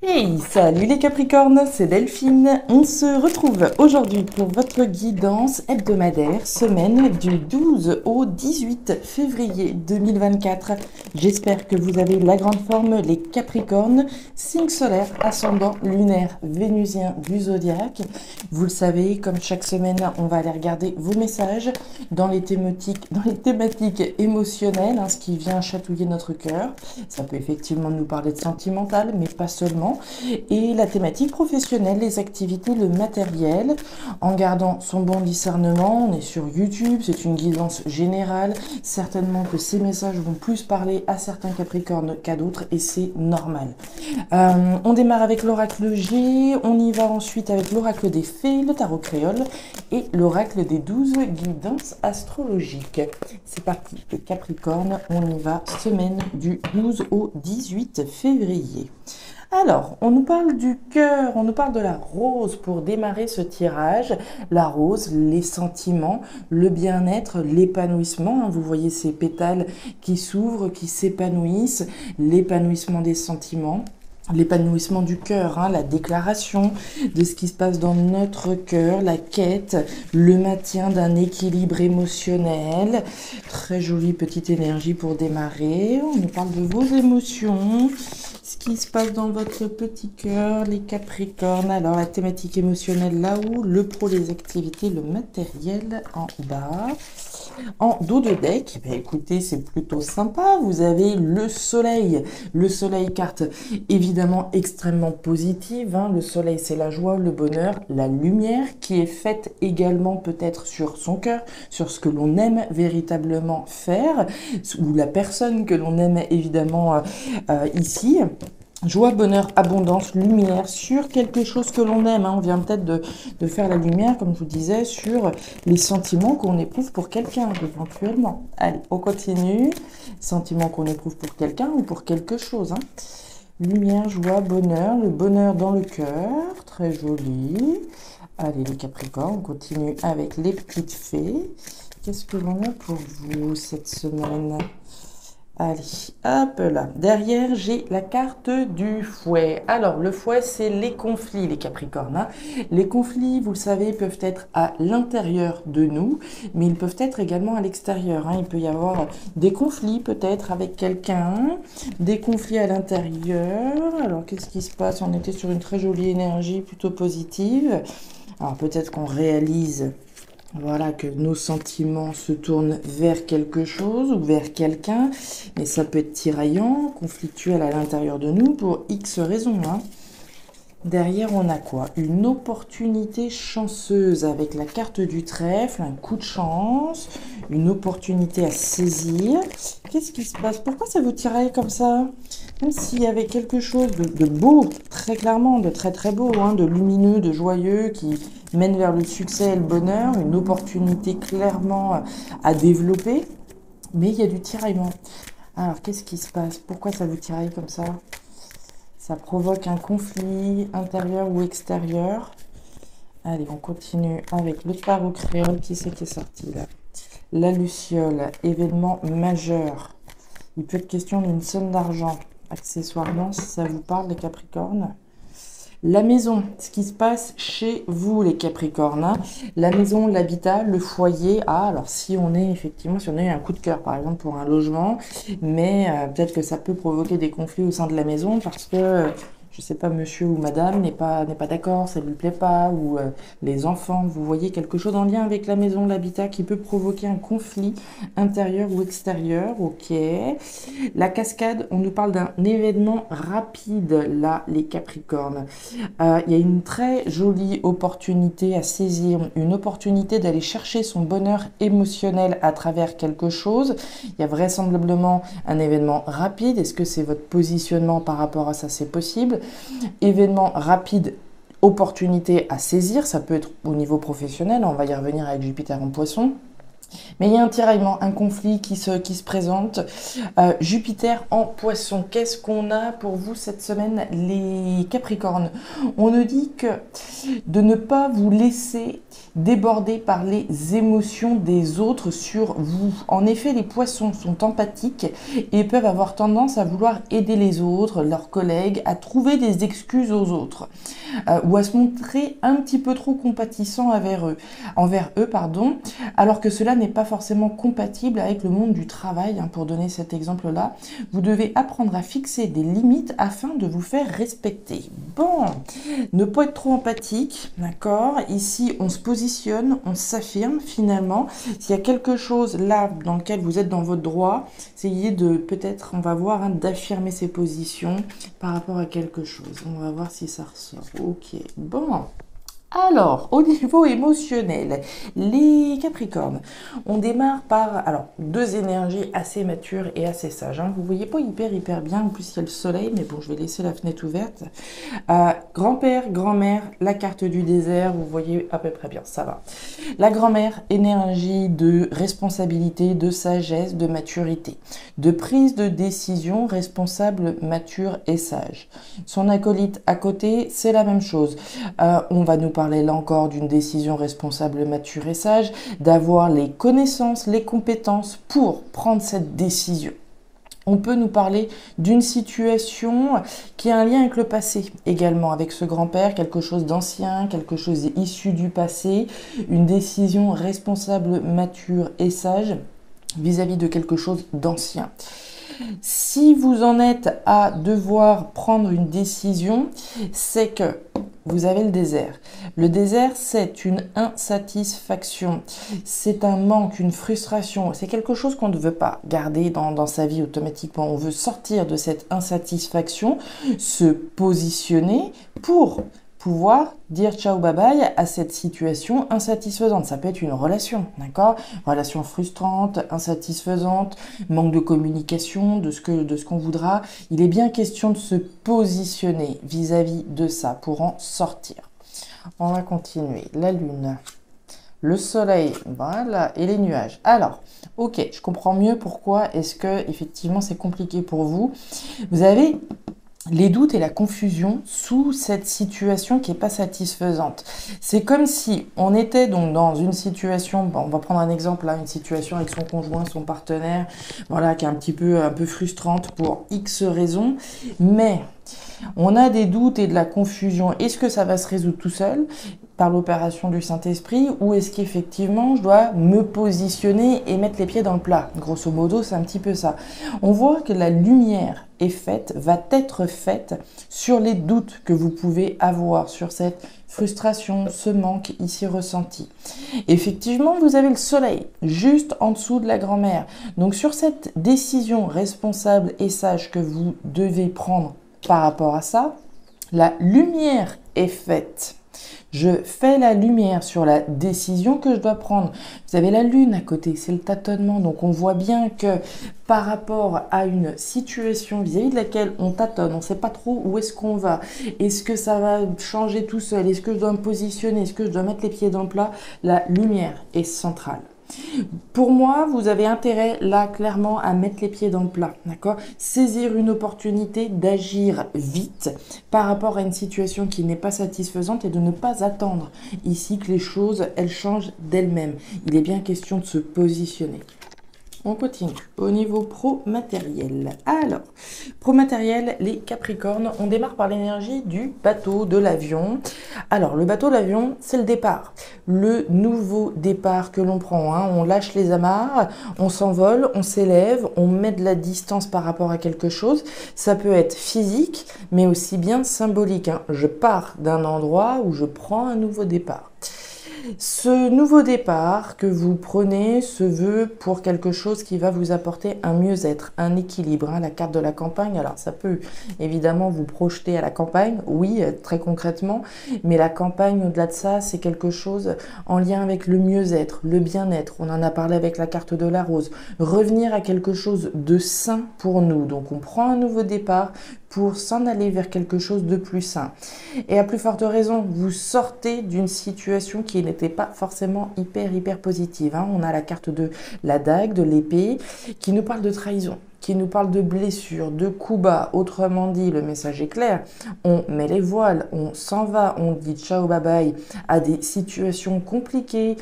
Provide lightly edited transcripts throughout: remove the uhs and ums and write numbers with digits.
Hey, salut les Capricornes, c'est Delphine. On se retrouve aujourd'hui pour votre guidance hebdomadaire, semaine du 12 au 18 février 2024. J'espère que vous avez la grande forme, les Capricornes, signe solaire, ascendant lunaire, vénusien du zodiaque. Vous le savez, comme chaque semaine, on va aller regarder vos messages dans les thématiques émotionnelles, ce qui vient chatouiller notre cœur. Ça peut effectivement nous parler de sentimental, mais pas seulement. Et la thématique professionnelle, les activités, le matériel, en gardant son bon discernement. On est sur YouTube, c'est une guidance générale. Certainement que ces messages vont plus parler à certains Capricornes qu'à d'autres et c'est normal. On démarre avec l'oracle G, on y va ensuite avec l'oracle des fées, le tarot créole et l'oracle des 12 guidances astrologiques. C'est parti, les Capricornes, on y va, semaine du 12 au 18 février. Alors, on nous parle du cœur, on nous parle de la rose pour démarrer ce tirage. La rose, les sentiments, le bien-être, l'épanouissement. Vous voyez ces pétales qui s'ouvrent, qui s'épanouissent, l'épanouissement des sentiments. L'épanouissement du cœur, la déclaration de ce qui se passe dans notre cœur, la quête, le maintien d'un équilibre émotionnel. Très jolie petite énergie pour démarrer. On nous parle de vos émotions, ce qui se passe dans votre petit cœur, les Capricornes. Alors la thématique émotionnelle là-haut, le pro, les activités, le matériel en bas. En dos de deck, écoutez, c'est plutôt sympa. Vous avez le soleil. Le soleil, carte évidemment extrêmement positive. Le soleil, c'est la joie, le bonheur, la lumière qui est faite également peut-être sur son cœur, sur ce que l'on aime véritablement faire, ou la personne que l'on aime évidemment ici. Joie, bonheur, abondance, lumière sur quelque chose que l'on aime. On vient peut-être de faire la lumière, comme je vous disais, sur les sentiments qu'on éprouve pour quelqu'un, éventuellement. Allez, on continue. Sentiments qu'on éprouve pour quelqu'un ou pour quelque chose. Lumière, joie, bonheur, le bonheur dans le cœur, très joli. Allez, les Capricornes, on continue avec les petites fées. Qu'est-ce que l'on a pour vous cette semaine ? Allez, hop là. Derrière, j'ai la carte du fouet. Alors, le fouet, c'est les conflits, les Capricornes. Les conflits, vous le savez, peuvent être à l'intérieur de nous, mais ils peuvent être également à l'extérieur. Il peut y avoir des conflits, peut-être, avec quelqu'un, des conflits à l'intérieur. Alors, qu'est-ce qui se passe? On était sur une très jolie énergie, plutôt positive. Alors, peut-être qu'on réalise... Voilà, que nos sentiments se tournent vers quelque chose ou vers quelqu'un, mais ça peut être tiraillant, conflictuel à l'intérieur de nous pour X raisons. Derrière, on a quoi? Une opportunité chanceuse avec la carte du trèfle, un coup de chance, une opportunité à saisir. Qu'est-ce qui se passe? Pourquoi ça vous tiraille comme ça? Même s'il y avait quelque chose de beau, très clairement, de très très beau, de lumineux, de joyeux, qui mène vers le succès et le bonheur, une opportunité clairement à développer, mais il y a du tiraillement. Alors, qu'est-ce qui se passe? Pourquoi ça vous tiraille comme ça? Ça provoque un conflit intérieur ou extérieur. Allez, on continue avec le tarot créole. Qui c'est qui est sorti là? La Luciole, événement majeur. Il peut être question d'une somme d'argent, accessoirement, si ça vous parle, les Capricornes. La maison, ce qui se passe chez vous, les Capricornes. La maison, l'habitat, le foyer. Alors si on est effectivement, si on a eu un coup de cœur, par exemple, pour un logement, mais peut-être que ça peut provoquer des conflits au sein de la maison parce que, je sais pas, monsieur ou madame n'est pas d'accord, ça lui plaît pas, ou les enfants, vous voyez quelque chose en lien avec la maison, l'habitat qui peut provoquer un conflit intérieur ou extérieur, ok. La cascade, on nous parle d'un événement rapide, là, les Capricornes. Il y a une très jolie opportunité à saisir, une opportunité d'aller chercher son bonheur émotionnel à travers quelque chose. Il y a vraisemblablement un événement rapide. Est-ce que c'est votre positionnement par rapport à ça? C'est possible. Événement rapide, opportunité à saisir, ça peut être au niveau professionnel, on va y revenir avec Jupiter en Poisson. Mais il y a un tiraillement, un conflit qui se présente. Jupiter en Poisson, qu'est-ce qu'on a pour vous cette semaine, les Capricornes? On nous dit que de ne pas vous laisser déborder par les émotions des autres sur vous. En effet, les Poissons sont empathiques et peuvent avoir tendance à vouloir aider les autres, leurs collègues, à trouver des excuses aux autres ou à se montrer un petit peu trop compatissants envers eux, alors que cela n'est pas forcément compatible avec le monde du travail. Pour donner cet exemple-là, vous devez apprendre à fixer des limites afin de vous faire respecter. Bon, ne pas être trop empathique, d'accord? Ici, on se positionne, on s'affirme finalement. S'il y a quelque chose là dans lequel vous êtes dans votre droit, essayez de, peut-être, on va voir, d'affirmer ses positions par rapport à quelque chose. On va voir si ça ressort. Ok, bon. Alors, au niveau émotionnel, les Capricornes, on démarre par deux énergies assez matures et assez sages. Vous voyez pas hyper bien, en plus il y a le soleil, mais bon, je vais laisser la fenêtre ouverte. Grand-père, grand-mère, la carte du désert, vous voyez à peu près bien, ça va. La grand-mère, énergie de responsabilité, de sagesse, de maturité, de prise de décision, responsable, mature et sage. Son acolyte à côté, c'est la même chose. On va nous parler là encore d'une décision responsable, mature et sage, d'avoir les connaissances, les compétences pour prendre cette décision. On peut nous parler d'une situation qui a un lien avec le passé également, avec ce grand-père, quelque chose d'ancien, quelque chose issu du passé, une décision responsable, mature et sage vis-à-vis de quelque chose d'ancien. Si vous en êtes à devoir prendre une décision, c'est que vous avez le désert. Le désert, c'est une insatisfaction. C'est un manque, une frustration. C'est quelque chose qu'on ne veut pas garder dans sa vie automatiquement. On veut sortir de cette insatisfaction, se positionner pour pouvoir dire ciao bye bye à cette situation insatisfaisante. Ça peut être une relation, d'accord? Relation frustrante, insatisfaisante, manque de communication, de ce qu'on voudra. Il est bien question de se positionner vis-à-vis de ça pour en sortir. On va continuer. La lune, le soleil, voilà, et les nuages. Alors, ok, je comprends mieux pourquoi est-ce que effectivement c'est compliqué pour vous. Vous avez les doutes et la confusion sous cette situation qui n'est pas satisfaisante. C'est comme si on était donc dans une situation, on va prendre un exemple là, une situation avec son conjoint, son partenaire, voilà, qui est un peu frustrante pour X raisons, mais on a des doutes et de la confusion. Est-ce que ça va se résoudre tout seul par l'opération du Saint-Esprit ou est-ce qu'effectivement je dois me positionner et mettre les pieds dans le plat? Grosso modo, c'est un petit peu ça. On voit que la lumière va être faite sur les doutes que vous pouvez avoir, sur cette frustration, ce manque ici ressenti. Effectivement, vous avez le soleil juste en dessous de la grand-mère. Donc sur cette décision responsable et sage que vous devez prendre par rapport à ça, la lumière est faite. Je fais la lumière sur la décision que je dois prendre. Vous avez la lune à côté, c'est le tâtonnement. Donc on voit bien que par rapport à une situation vis-à-vis de laquelle on tâtonne, on ne sait pas trop où est-ce qu'on va. Est-ce que ça va changer tout seul? Est-ce que je dois me positionner? Est-ce que je dois mettre les pieds dans le plat? La lumière est centrale. Pour moi, vous avez intérêt là clairement à mettre les pieds dans le plat, d'accord? Saisir une opportunité d'agir vite par rapport à une situation qui n'est pas satisfaisante et de ne pas attendre ici que les choses, elles changent d'elles-mêmes. Il est bien question de se positionner. On continue au niveau pro-matériel. Alors, pro-matériel, les Capricornes, on démarre par l'énergie du bateau, de l'avion. Alors, le bateau, l'avion, c'est le départ. Le nouveau départ que l'on prend. On lâche les amarres, on s'envole, on s'élève, on met de la distance par rapport à quelque chose. Ça peut être physique, mais aussi bien symbolique. Je pars d'un endroit où je prends un nouveau départ. Ce nouveau départ que vous prenez se veut pour quelque chose qui va vous apporter un mieux-être, un équilibre. La carte de la campagne, alors ça peut évidemment vous projeter à la campagne, oui, très concrètement, mais la campagne, au-delà de ça, c'est quelque chose en lien avec le mieux-être, le bien-être. On en a parlé avec la carte de la rose. Revenir à quelque chose de sain pour nous. Donc on prend un nouveau départ pour s'en aller vers quelque chose de plus sain. Et à plus forte raison, vous sortez d'une situation qui n'était pas forcément hyper positive, hein. On a la carte de la dague, de l'épée, qui nous parle de trahison, qui nous parle de blessures, de coups bas. Autrement dit, le message est clair. On met les voiles, on s'en va, on dit ciao bye bye à des situations compliquées.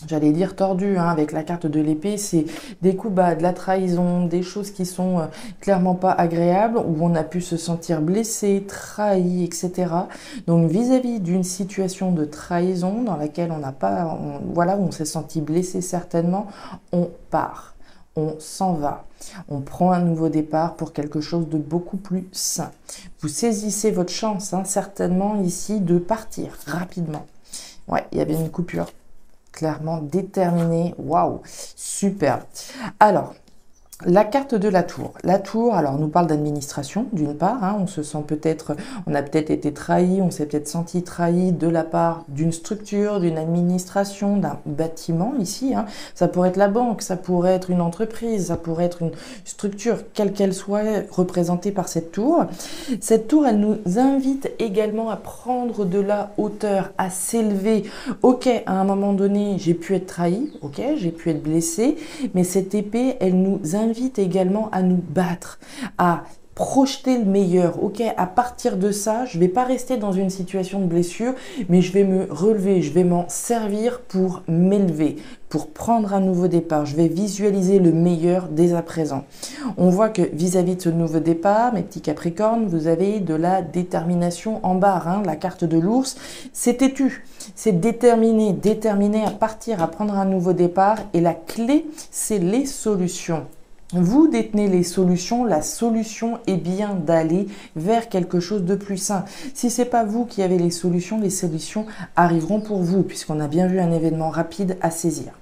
J'allais dire tordu, hein, avec la carte de l'épée, c'est des coups bas, de la trahison, des choses qui sont clairement pas agréables, où on a pu se sentir blessé, trahi, etc. Donc vis-à-vis d'une situation de trahison dans laquelle on n'a pas, voilà, où on s'est senti blessé certainement, on part. On s'en va. On prend un nouveau départ pour quelque chose de beaucoup plus sain. Vous saisissez votre chance, hein, certainement ici, de partir rapidement. Ouais, il y avait une coupure. Clairement déterminée. Waouh, super. Alors, la carte de la tour. La tour, alors, nous parle d'administration, d'une part, hein, on se sent peut-être, on a peut-être été trahi, on s'est peut-être senti trahi de la part d'une structure, d'une administration, d'un bâtiment ici, hein. Ça pourrait être la banque, ça pourrait être une entreprise, ça pourrait être une structure, quelle qu'elle soit, représentée par cette tour. Cette tour, elle nous invite également à prendre de la hauteur, à s'élever. Ok, à un moment donné, j'ai pu être trahi, ok, j'ai pu être blessé, mais cette épée, elle nous invite également à nous battre, à projeter le meilleur. Ok, à partir de ça, je vais pas rester dans une situation de blessure, mais je vais me relever, je vais m'en servir pour m'élever, pour prendre un nouveau départ. Je vais visualiser le meilleur dès à présent. On voit que vis-à-vis de ce nouveau départ, mes petits Capricornes, vous avez de la détermination en barre, hein. La carte de l'ours, c'est têtu, c'est déterminé, déterminé à partir, à prendre un nouveau départ. Et la clé, c'est les solutions. Vous détenez les solutions, la solution est bien d'aller vers quelque chose de plus sain. Si c'est pas vous qui avez les solutions arriveront pour vous, puisqu'on a bien vu un événement rapide à saisir.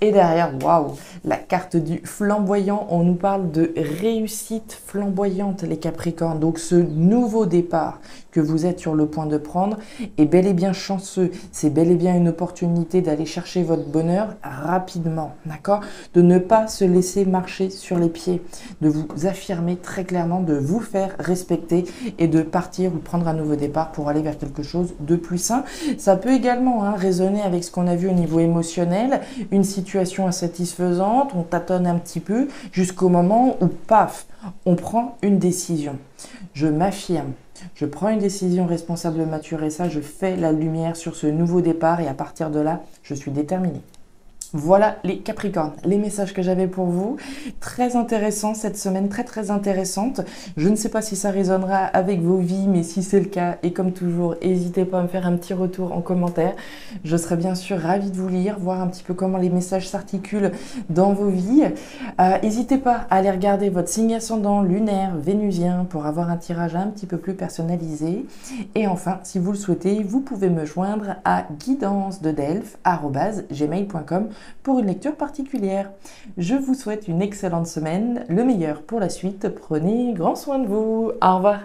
Et derrière, waouh, la carte du flamboyant, on nous parle de réussite flamboyante, les Capricornes. Donc ce nouveau départ que vous êtes sur le point de prendre est bel et bien chanceux. C'est bel et bien une opportunité d'aller chercher votre bonheur rapidement, d'accord? De ne pas se laisser marcher sur les pieds, de vous affirmer très clairement, de vous faire respecter et de partir ou prendre un nouveau départ pour aller vers quelque chose de plus sain. Ça peut également, hein, résonner avec ce qu'on a vu au niveau émotionnel, une situation insatisfaisante, on tâtonne un petit peu jusqu'au moment où, paf, on prend une décision. Je m'affirme, je prends une décision responsable, mature et ça, je fais la lumière sur ce nouveau départ et à partir de là, je suis déterminée. Voilà les Capricornes, les messages que j'avais pour vous. Très intéressant cette semaine, très intéressante. Je ne sais pas si ça résonnera avec vos vies, mais si c'est le cas, et comme toujours, n'hésitez pas à me faire un petit retour en commentaire. Je serai bien sûr ravie de vous lire, voir un petit peu comment les messages s'articulent dans vos vies. N'hésitez pas à aller regarder votre signe ascendant lunaire, vénusien, pour avoir un tirage un petit peu plus personnalisé. Et enfin, si vous le souhaitez, vous pouvez me joindre à guidancededelphes@gmail.com pour une lecture particulière. Je vous souhaite une excellente semaine, le meilleur pour la suite. Prenez grand soin de vous. Au revoir.